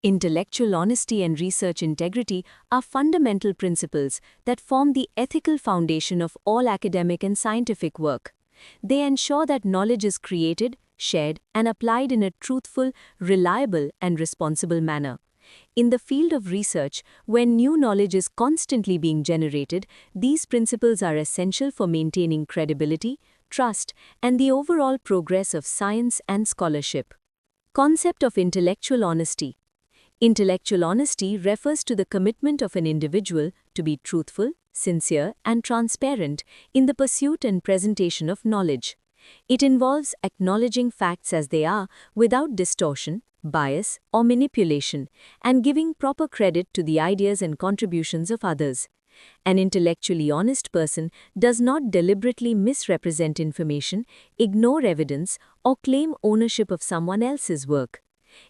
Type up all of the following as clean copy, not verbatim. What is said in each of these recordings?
Intellectual honesty and research integrity are fundamental principles that form the ethical foundation of all academic and scientific work. They ensure that knowledge is created, shared, and applied in a truthful, reliable, and responsible manner. In the field of research, when new knowledge is constantly being generated, these principles are essential for maintaining credibility, trust, and the overall progress of science and scholarship. Concept of intellectual honesty. Intellectual honesty refers to the commitment of an individual to be truthful, sincere, and transparent in the pursuit and presentation of knowledge. It involves acknowledging facts as they are without distortion, bias, or manipulation, and giving proper credit to the ideas and contributions of others. An intellectually honest person does not deliberately misrepresent information, ignore evidence, or claim ownership of someone else's work.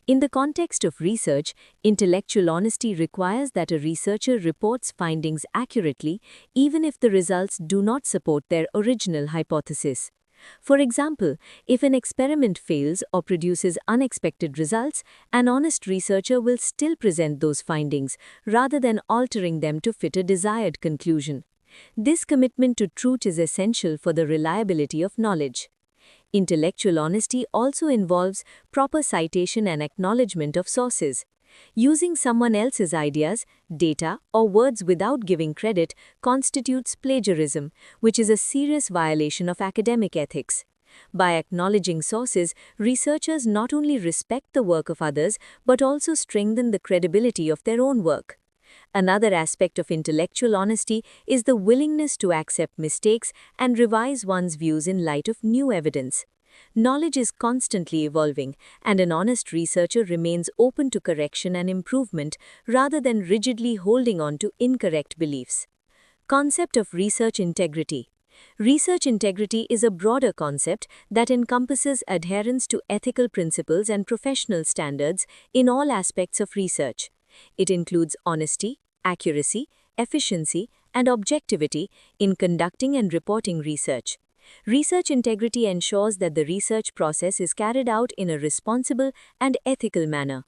In the context of research, intellectual honesty requires that a researcher reports findings accurately, even if the results do not support their original hypothesis. For example, if an experiment fails or produces unexpected results, an honest researcher will still present those findings, rather than altering them to fit a desired conclusion. This commitment to truth is essential for the reliability of knowledge. Intellectual honesty also involves proper citation and acknowledgement of sources. Using someone else's ideas, data, or words without giving credit constitutes plagiarism, which is a serious violation of academic ethics. By acknowledging sources, researchers not only respect the work of others but also strengthen the credibility of their own work. Another aspect of intellectual honesty is the willingness to accept mistakes and revise one's views in light of new evidence. Knowledge is constantly evolving, and an honest researcher remains open to correction and improvement rather than rigidly holding on to incorrect beliefs. Concept of research integrity. Research integrity is a broader concept that encompasses adherence to ethical principles and professional standards in all aspects of research. It includes honesty, accuracy, efficiency, and objectivity in conducting and reporting research. Research integrity ensures that the research process is carried out in a responsible and ethical manner.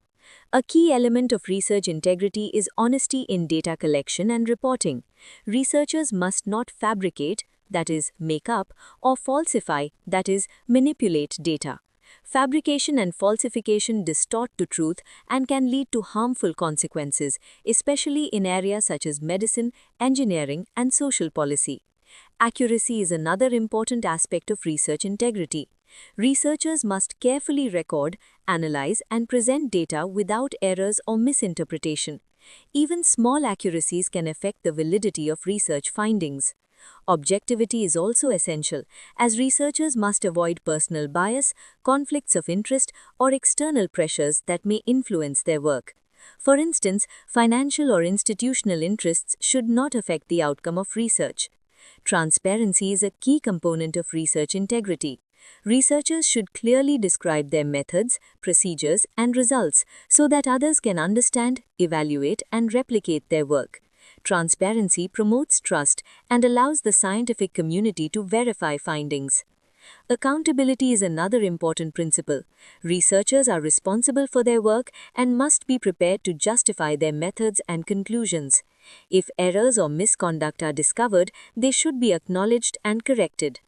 A key element of research integrity is honesty in data collection and reporting. Researchers must not fabricate, that is, make up, or falsify, that is, manipulate data. Fabrication and falsification distort the truth and can lead to harmful consequences, especially in areas such as medicine, engineering, and social policy. Accuracy is another important aspect of research integrity. Researchers must carefully record, analyze, and present data without errors or misinterpretation. Even small accuracies can affect the validity of research findings. Objectivity is also essential, as researchers must avoid personal bias, conflicts of interest, or external pressures that may influence their work. For instance, financial or institutional interests should not affect the outcome of research. Transparency is a key component of research integrity. Researchers should clearly describe their methods, procedures, and results so that others can understand, evaluate, and replicate their work. Transparency promotes trust and allows the scientific community to verify findings. Accountability is another important principle. Researchers are responsible for their work and must be prepared to justify their methods and conclusions. If errors or misconduct are discovered, they should be acknowledged and corrected.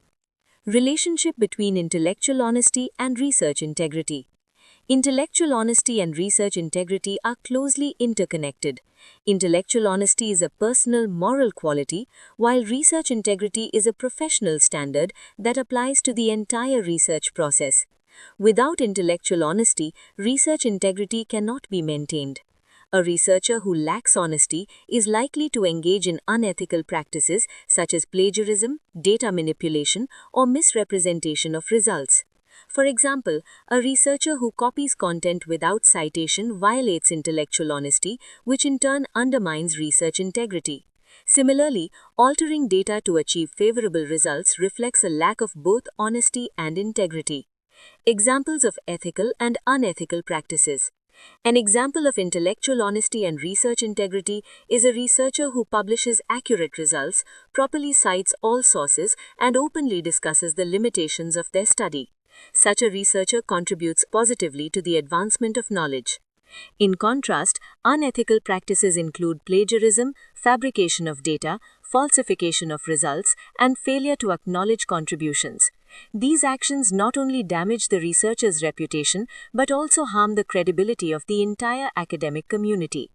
Relationship between intellectual honesty and research integrity. Intellectual honesty and research integrity are closely interconnected. Intellectual honesty is a personal moral quality, while research integrity is a professional standard that applies to the entire research process. Without intellectual honesty, research integrity cannot be maintained. A researcher who lacks honesty is likely to engage in unethical practices such as plagiarism, data manipulation, or misrepresentation of results. For example, a researcher who copies content without citation violates intellectual honesty, which in turn undermines research integrity. Similarly, altering data to achieve favorable results reflects a lack of both honesty and integrity. Examples of ethical and unethical practices. An example of intellectual honesty and research integrity is a researcher who publishes accurate results, properly cites all sources, and openly discusses the limitations of their study. Such a researcher contributes positively to the advancement of knowledge. In contrast, unethical practices include plagiarism, fabrication of data, falsification of results, and failure to acknowledge contributions. These actions not only damage the researcher's reputation but also harm the credibility of the entire academic community.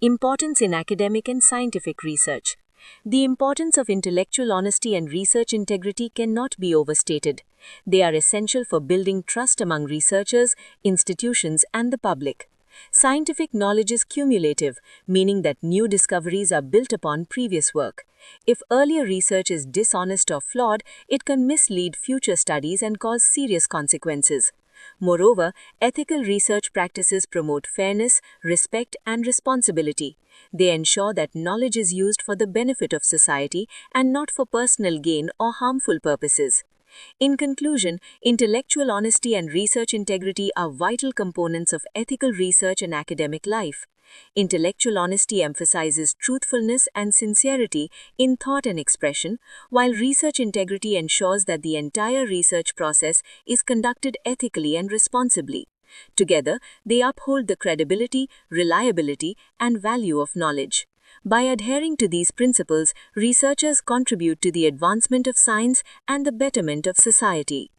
Importance in academic and scientific research. The importance of intellectual honesty and research integrity cannot be overstated. They are essential for building trust among researchers, institutions, and the public. Scientific knowledge is cumulative, meaning that new discoveries are built upon previous work. If earlier research is dishonest or flawed, it can mislead future studies and cause serious consequences. Moreover, ethical research practices promote fairness, respect, and responsibility. They ensure that knowledge is used for the benefit of society and not for personal gain or harmful purposes. In conclusion, intellectual honesty and research integrity are vital components of ethical research and academic life. Intellectual honesty emphasizes truthfulness and sincerity in thought and expression, while research integrity ensures that the entire research process is conducted ethically and responsibly. Together, they uphold the credibility, reliability, and value of knowledge. By adhering to these principles, researchers contribute to the advancement of science and the betterment of society.